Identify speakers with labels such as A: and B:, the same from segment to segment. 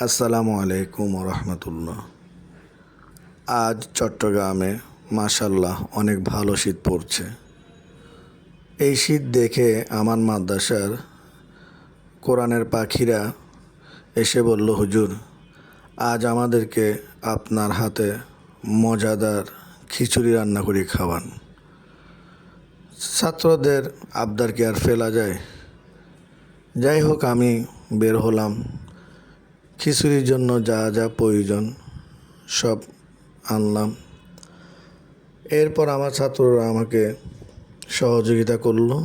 A: আসসালামু আলাইকুম রহমতুল্লাহ। আজ চট্টগ্রামে মাশাল্লাহ অনেক ভালো শীত পড়ছে। এই শীত দেখে আমার মাদ্রাসার কোরআনের পাখিরা এসে বলল, হুজুর আজ আমাদেরকে আপনার হাতে মজাদার খিচুড়ি রান্না করে খাওয়ান। ছাত্রদের আবদার কি আর ফেলা যায়? যাই হোক, আমি বের হলাম। খিচুড়ির জন্য যা যা প্রয়োজন সব আনলাম। এরপর আমার ছাত্ররা আমাকে সহযোগিতা করলো।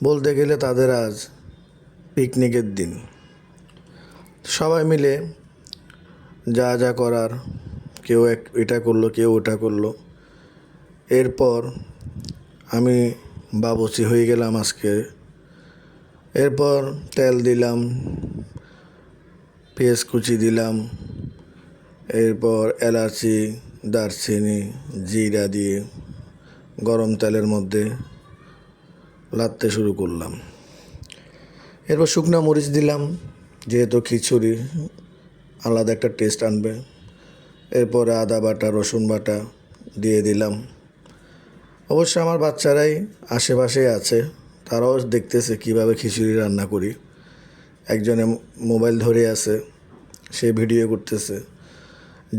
A: বলতে গেলে তাদের আজ পিকনিকের দিন। সবাই মিলে যা যা করার কেউ এটা করলো, কেউ ওটা করলো। এরপর আমি বাবুর্চি হয়ে গেলাম আজকে। এরপর তেল দিলাম, পেঁয়াজ কুচি দিলাম, এরপর এলাচি, দারচিনি, জিরা দিয়ে গরম তেলের মধ্যে লাড়তে শুরু করলাম। এরপর শুকনো মরিচ দিলাম, যেহেতু খিচুড়ি আলাদা একটা টেস্ট আনবে। এরপরে আদা বাটা, রসুন বাটা দিয়ে দিলাম। অবশ্য আমার বাচ্চারাই আশেপাশেই আছে, তারাও দেখতেছে কিভাবে খিচুড়ি রান্না করি। একজনে মোবাইল ধরে আছে, সে ভিডিও করতেছে।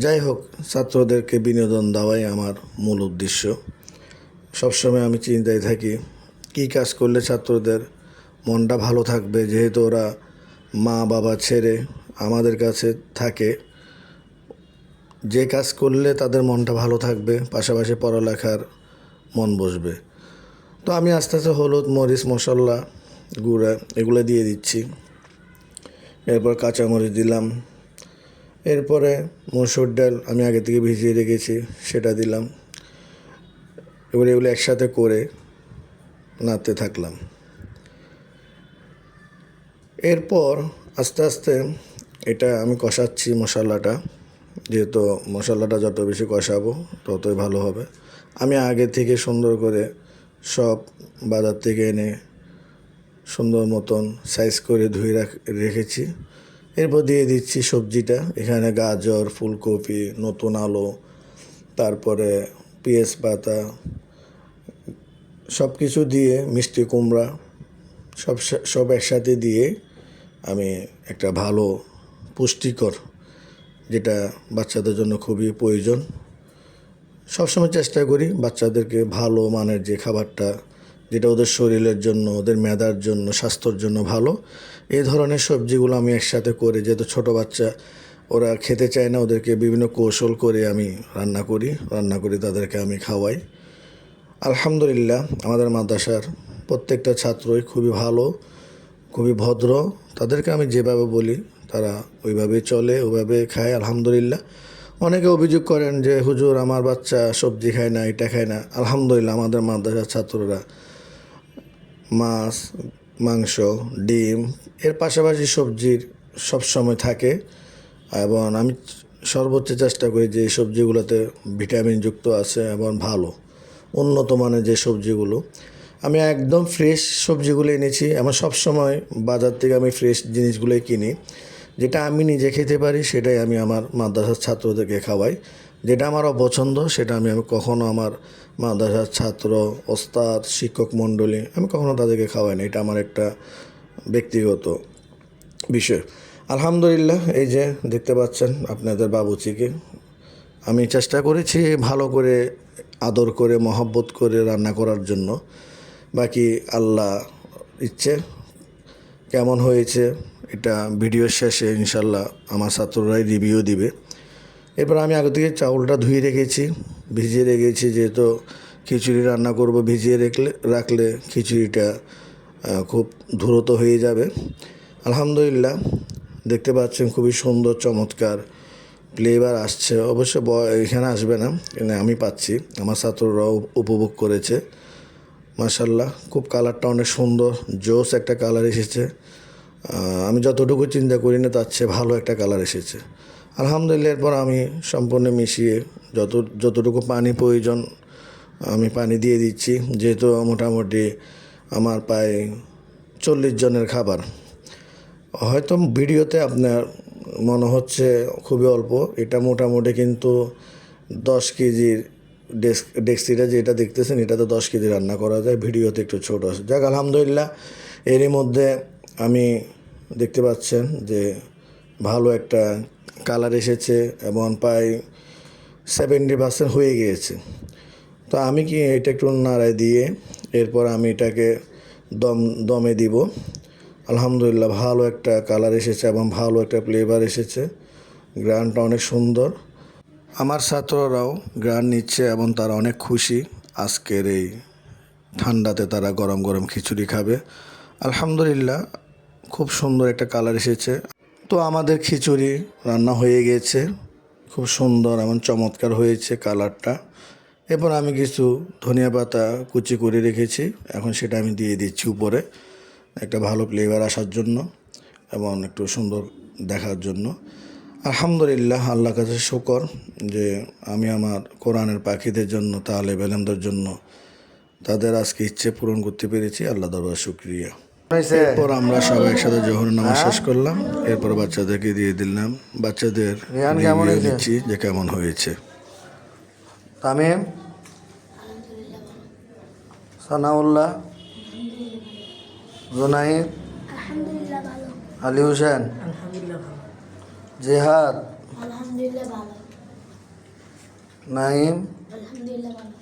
A: যাই হোক, ছাত্রদেরকে বিনোদন দেওয়াই আমার মূল উদ্দেশ্য। সবসময় আমি চিন্তায় থাকি কী কাজ করলে ছাত্রদের মনটা ভালো থাকবে, যেহেতু ওরা মা বাবা ছেড়ে আমাদের কাছে থাকে। যে কাজ করলে তাদের মনটা ভালো থাকবে, পাশাপাশি পড়ালেখার মন বসবে। তো আমি আস্তে আস্তে হলুদ, মরিচ, মশলা, গুঁড়া এগুলো দিয়ে দিচ্ছি। এরপর কাঁচামরিচ দিলাম। এরপরে মসুর ডাল আমি আগে থেকে ভিজিয়ে রেখেছি, সেটা দিলাম। এবার এগুলো একসাথে করে নাড়তে থাকলাম। এরপর আস্তে আস্তে এটা আমি কষাচ্ছি মশলাটা, যেহেতু মশলাটা যত বেশি কষাবো ততই ভালো হবে। আমি আগে থেকে সুন্দর করে সব বাজার থেকে এনে সুন্দর মতন সাইজ করে ধুয়ে রেখেছি। এরপর দিয়ে দিচ্ছি সবজিটা। এখানে গাজর, ফুলকপি, নতুন আলু, তারপরে পেঁয়াজ পাতা, সব কিছু দিয়ে, মিষ্টি কুমড়া সব একসাথে দিয়ে আমি একটা ভালো পুষ্টিকর, যেটা বাচ্চাদের জন্য খুবই প্রয়োজন, সবসময় চেষ্টা করি বাচ্চাদেরকে ভালো মানের যে খাবারটা, যেটা ওদের শরীরের জন্য, ওদের মেধার জন্য, স্বাস্থ্যর জন্য ভালো, এই ধরনের সবজিগুলো আমি একসাথে করে, যেহেতু ছোটো বাচ্চা ওরা খেতে চায় না, ওদেরকে বিভিন্ন কৌশল করে আমি রান্না করি তাদেরকে আমি খাওয়াই। আলহামদুলিল্লাহ, আমাদের মাদ্রাসার প্রত্যেকটা ছাত্রই খুবই ভালো, খুবই ভদ্র। তাদেরকে আমি যেভাবে বলি তারা ওইভাবেই চলে, ওইভাবে খায়। আলহামদুলিল্লাহ। অনেকে অভিযোগ করেন যে হুজুর আমার বাচ্চা সবজি খায় না, এটা খায় না। আলহামদুলিল্লাহ, আমাদের মাদ্রাসার ছাত্ররা মাছ, মাংস, ডিম এর পাশাপাশি সবজির সবসময় থাকে, এবং আমি সর্বোচ্চ চেষ্টা করি যে এই সবজিগুলোতে ভিটামিনযুক্ত আছে এবং ভালো উন্নত মানের যে সবজিগুলো। আমি একদম ফ্রেশ সবজিগুলো এনেছি, এবং সবসময় বাজার থেকে আমি ফ্রেশ জিনিসগুলোই কিনি। যেটা আমি নিজে খেতে পারি সেটাই আমি আমার মাদ্রাসার ছাত্রদেরকে খাওয়াই। যেটা আমার অপছন্দ সেটা আমি কখনও আমার মাদ্রাসার ছাত্র, ওস্তাদ, শিক্ষক মণ্ডলী আমি কখনও তাদেরকে খাওয়াই না। এটা আমার একটা ব্যক্তিগত বিষয়। আলহামদুলিল্লাহ, এই যে দেখতে পাচ্ছেন আপনাদের বাবুচিকে আমি চেষ্টা করেছি ভালো করে আদর করে, মহব্বত করে রান্না করার জন্য। বাকি আল্লাহ ইচ্ছে কেমন হয়েছে এটা ভিডিওর শেষে ইনশাল্লাহ আমার ছাত্ররাই রিভিউ দিবে। এরপর আমি আগে থেকে চাউলটা ধুয়ে রেখেছি, ভিজিয়ে রেখেছি, যেহেতু খিচুড়ি রান্না করব। ভিজিয়ে রাখলে খিচুড়িটা খুব দ্রুত হয়ে যাবে। আলহামদুলিল্লাহ, দেখতে পাচ্ছেন খুবই সুন্দর চমৎকার ফ্লেভার আসছে। অবশ্য এখানে আসবে না, কিন্তু আমি পাচ্ছি, আমার ছাত্ররাও উপভোগ করেছে। মাশাল্লাহ, খুব কালারটা অনেক সুন্দর, জোস একটা কালার এসেছে। আমি যতটুকু চিন্তা করি না তার চেয়ে ভালো একটা কালার এসেছে। আলহামদুলিল্লাহ, এরপর আমি সম্পূর্ণ মিশিয়ে যতটুকু পানি প্রয়োজন আমি পানি দিয়ে দিচ্ছি, যেহেতু মোটামুটি আমার প্রায় 40 জনের খাবার। হয়তো ভিডিওতে আপনার মনে হচ্ছে খুবই অল্প, এটা মোটামুটি কিন্তু 10 কেজির ডেক্সিটা যেটা দেখতেছেন এটাতে 10 কেজি রান্না করা যায়, ভিডিওতে একটু ছোট আছে। যাক আলহামদুলিল্লাহ, এরই মধ্যে আমি দেখতে পাচ্ছেন যে ভালো একটা কালার এসেছে এবং প্রায় 70% হয়ে গিয়েছে। তো আমি কি এটা একটু নাড়াই দিয়ে এরপর আমি এটাকে দমে দিব। আলহামদুলিল্লাহ ভালো একটা কালার এসেছে এবং ভালো একটা ফ্লেভার এসেছে, গ্রানটা অনেক সুন্দর। আমার ছাত্ররাও গ্রান নিচ্ছে এবং তারা অনেক খুশি। আজকের এই ঠান্ডাতে তারা গরম গরম খিচুড়ি খাবে। আলহামদুলিল্লাহ খুব সুন্দর একটা কালার এসেছে। তো আমাদের খিচুড়ি রান্না হয়ে গেছে, খুব সুন্দর এবং চমৎকার হয়েছে কালারটা। এরপর আমি কিছু ধনিয়া পাতা কুচি করে রেখেছি, এখন সেটা আমি দিয়ে দিচ্ছি উপরে, একটা ভালো ফ্লেভার আসার জন্য এবং একটু সুন্দর দেখার জন্য। আলহামদুলিল্লাহ, আল্লাহর কাছে শুকর যে আমি আমার কোরআনের পাখিদের জন্য, তালেব ইলমদের জন্য তাদের আজকে ইচ্ছে পূরণ করতে পেরেছি। আল্লাহ দরবার শুকরিয়া। এরপর আমরা সবাই একসাথে জোহর নামাজ শেষ করলাম, এরপর বাচ্চাদেরকে দিয়ে দিলাম। বাচ্চাদের রিভিউ নিচ্ছি যে কেমন হয়েছে।
B: তামিম, সানাউল্লাহ, জুনাইদ,
C: আলহামদুলিল্লাহ ভালো।
B: আলী হোসেন, জেহাদ,
C: আলহামদুলিল্লাহ ভালো।
B: নাইম,
C: আলহামদুলিল্লাহ ভালো।